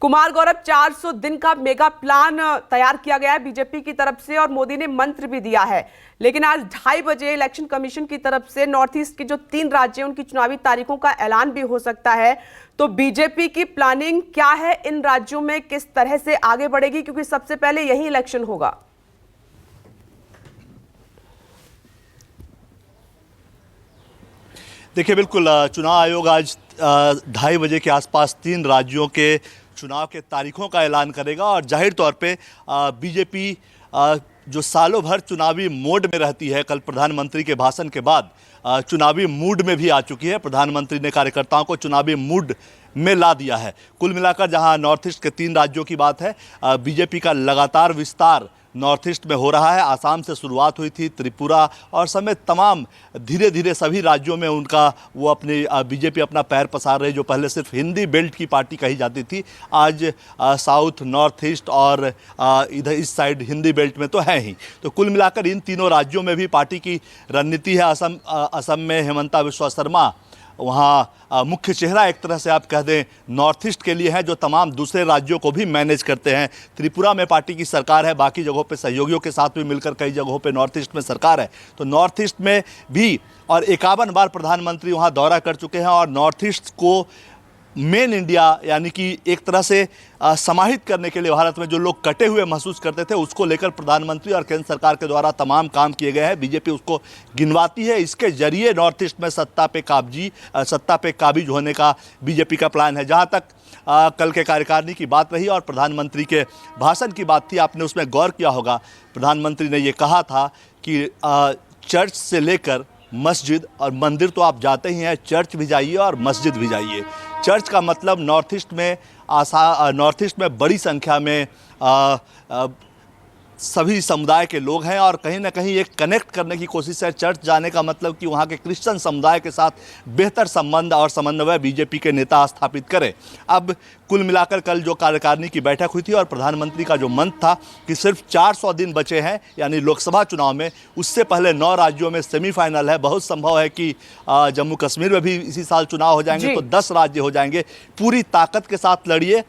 कुमार गौरव, 400 दिन का mega plan तैयार किया गया है बीजेपी की तरफ से और मोदी ने मंत्र भी दिया है। लेकिन आज 2:30 बजे इलेक्शन कमीशन की तरफ से नॉर्थ ईस्ट के जो 3 राज्य हैं उनकी चुनावी तारीखों का ऐलान भी हो सकता है। तो बीजेपी की प्लानिंग क्या है, इन राज्यों में किस तरह से आगे बढ़ेगी, क्योंकि सबसे पहले यही इलेक्शन होगा। देखिए, बिल्कुल चुनाव आयोग आज 2:30 बजे के आसपास 3 राज्यों के चुनाव के तारीखों का ऐलान करेगा और जाहिर तौर पे बीजेपी जो सालों भर चुनावी मोड में रहती है, कल प्रधानमंत्री के भाषण के बाद चुनावी मूड में भी आ चुकी है। प्रधानमंत्री ने कार्यकर्ताओं को चुनावी मूड में ला दिया है। कुल मिलाकर जहां नॉर्थ ईस्ट के 3 राज्यों की बात है, बीजेपी का लगातार विस्तार नॉर्थ ईस्ट में हो रहा है। आसाम से शुरुआत हुई थी, त्रिपुरा और समेत तमाम धीरे धीरे सभी राज्यों में उनका वो अपनी बीजेपी अपना पैर पसार रही। जो पहले सिर्फ हिंदी बेल्ट की पार्टी कही जाती थी, आज साउथ, नॉर्थ ईस्ट और इधर इस साइड हिंदी बेल्ट में तो है ही। तो कुल मिलाकर इन तीनों राज्यों में भी पार्टी की रणनीति है। असम में हेमंता बिस्वा शर्मा वहाँ मुख्य चेहरा एक तरह से आप कह दें नॉर्थ ईस्ट के लिए है, जो तमाम दूसरे राज्यों को भी मैनेज करते हैं। त्रिपुरा में पार्टी की सरकार है, बाकी जगहों पे सहयोगियों के साथ भी मिलकर कई जगहों पे नॉर्थ ईस्ट में सरकार है। तो नॉर्थ ईस्ट में भी और 51 बार प्रधानमंत्री वहाँ दौरा कर चुके हैं और नॉर्थ ईस्ट को मेन इंडिया यानी कि एक तरह से समाहित करने के लिए भारत में जो लोग कटे हुए महसूस करते थे, उसको लेकर प्रधानमंत्री और केंद्र सरकार के द्वारा तमाम काम किए गए हैं। बीजेपी उसको गिनवाती है। इसके जरिए नॉर्थ ईस्ट में सत्ता पे काबिज होने का बीजेपी का प्लान है। जहां तक कल के कार्यकारिणी की बात रही और प्रधानमंत्री के भाषण की बात थी, आपने उसमें गौर किया होगा। प्रधानमंत्री ने ये कहा था कि चर्च से लेकर मस्जिद और मंदिर तो आप जाते ही हैं, चर्च भी जाइए और मस्जिद भी जाइए। चर्च का मतलब नॉर्थ ईस्ट में बड़ी संख्या में सभी समुदाय के लोग हैं और कहीं ना कहीं एक कनेक्ट करने की कोशिश है। चर्च जाने का मतलब कि वहाँ के क्रिश्चियन समुदाय के साथ बेहतर संबंध और समन्वय बीजेपी के नेता स्थापित करें। अब कुल मिलाकर कल जो कार्यकारिणी की बैठक हुई थी और प्रधानमंत्री का जो मंत्र था कि सिर्फ 400 दिन बचे हैं यानी लोकसभा चुनाव में, उससे पहले 9 राज्यों में सेमीफाइनल है। बहुत संभव है कि जम्मू कश्मीर में भी इसी साल चुनाव हो जाएंगे, तो 10 राज्य हो जाएंगे। पूरी ताकत के साथ लड़िए,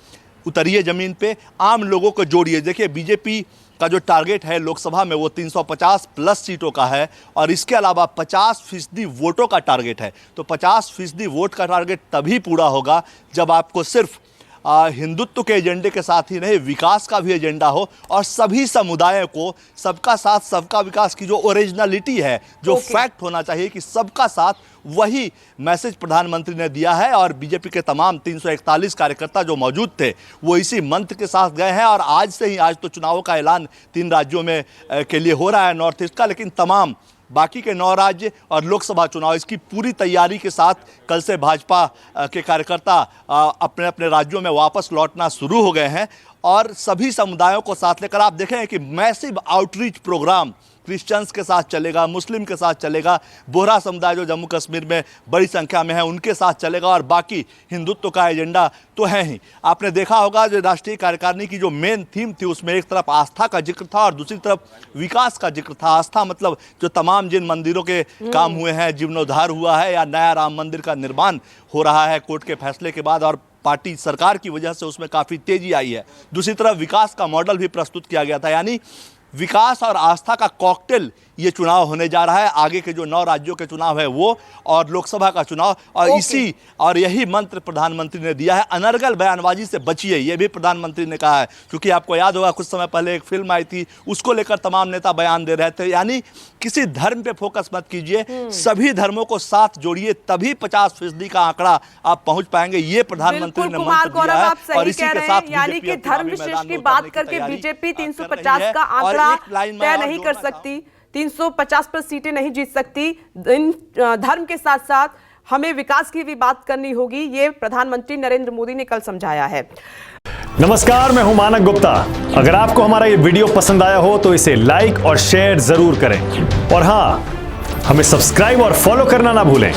उतरिए ज़मीन पे, आम लोगों को जोड़िए। देखिए, बीजेपी का जो टारगेट है लोकसभा में वो 350 प्लस सीटों का है और इसके अलावा 50% वोटों का टारगेट है। तो 50% वोट का टारगेट तभी पूरा होगा जब आपको सिर्फ हिंदुत्व के एजेंडे के साथ ही नहीं, विकास का भी एजेंडा हो और सभी समुदायों को सबका साथ सबका विकास की जो ओरिजिनलिटी है, जो फैक्ट होना चाहिए कि सबका साथ, वही मैसेज प्रधानमंत्री ने दिया है। और बीजेपी के तमाम 341 कार्यकर्ता जो मौजूद थे वो इसी मंत्र के साथ गए हैं और आज से ही, आज तो चुनावों का ऐलान 3 राज्यों में के लिए हो रहा है नॉर्थ ईस्ट का, लेकिन तमाम बाकी के 9 राज्य और लोकसभा चुनाव इसकी पूरी तैयारी के साथ कल से भाजपा के कार्यकर्ता अपने अपने राज्यों में वापस लौटना शुरू हो गए हैं और सभी समुदायों को साथ लेकर आप देखें कि मैसिव आउटरीच प्रोग्राम क्रिश्चियंस के साथ चलेगा, मुस्लिम के साथ चलेगा, बोहरा समुदाय जो जम्मू कश्मीर में बड़ी संख्या में है उनके साथ चलेगा और बाकी हिंदुत्व का एजेंडा तो है ही। आपने देखा होगा जो राष्ट्रीय कार्यकारिणी की जो मेन थीम थी उसमें एक तरफ आस्था का जिक्र था और दूसरी तरफ विकास का जिक्र था। आस्था मतलब जो तमाम जिन मंदिरों के काम हुए हैं, जीर्णोद्धार हुआ है या नया राम मंदिर का निर्माण हो रहा है कोर्ट के फैसले के बाद और पार्टी सरकार की वजह से उसमें काफ़ी तेजी आई है। दूसरी तरफ विकास का मॉडल भी प्रस्तुत किया गया था, यानी विकास और आस्था का कॉकटेल ये चुनाव होने जा रहा है। आगे के जो 9 राज्यों के चुनाव है वो और लोकसभा का चुनाव और यही मंत्र प्रधानमंत्री ने दिया है। अनर्गल बयानबाजी से बचिए, ये भी प्रधानमंत्री ने कहा है, क्योंकि आपको याद होगा कुछ समय पहले एक फिल्म आई थी, उसको लेकर तमाम नेता बयान दे रहे थे। यानी किसी धर्म पे फोकस मत कीजिए, सभी धर्मों को साथ जोड़िए, तभी 50% का आंकड़ा आप पहुंच पाएंगे। ये प्रधानमंत्री ने मंत्र दिया है और इसी के साथ यानी कि धर्म विशेष की बात करके बीजेपी 350 का आंकड़ा तय नहीं कर सकती, 350 पर सीटें नहीं जीत सकती। इन धर्म के साथ साथ हमें विकास की भी बात करनी होगी, ये प्रधानमंत्री नरेंद्र मोदी ने कल समझाया है। नमस्कार, मैं हूं मानक गुप्ता। अगर आपको हमारा ये वीडियो पसंद आया हो तो इसे लाइक और शेयर जरूर करें और हां, हमें सब्सक्राइब और फॉलो करना ना भूलें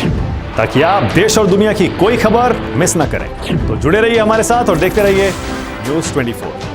ताकि आप देश और दुनिया की कोई खबर मिस ना करें। तो जुड़े रहिए हमारे साथ और देखते रहिए न्यूज़ 24।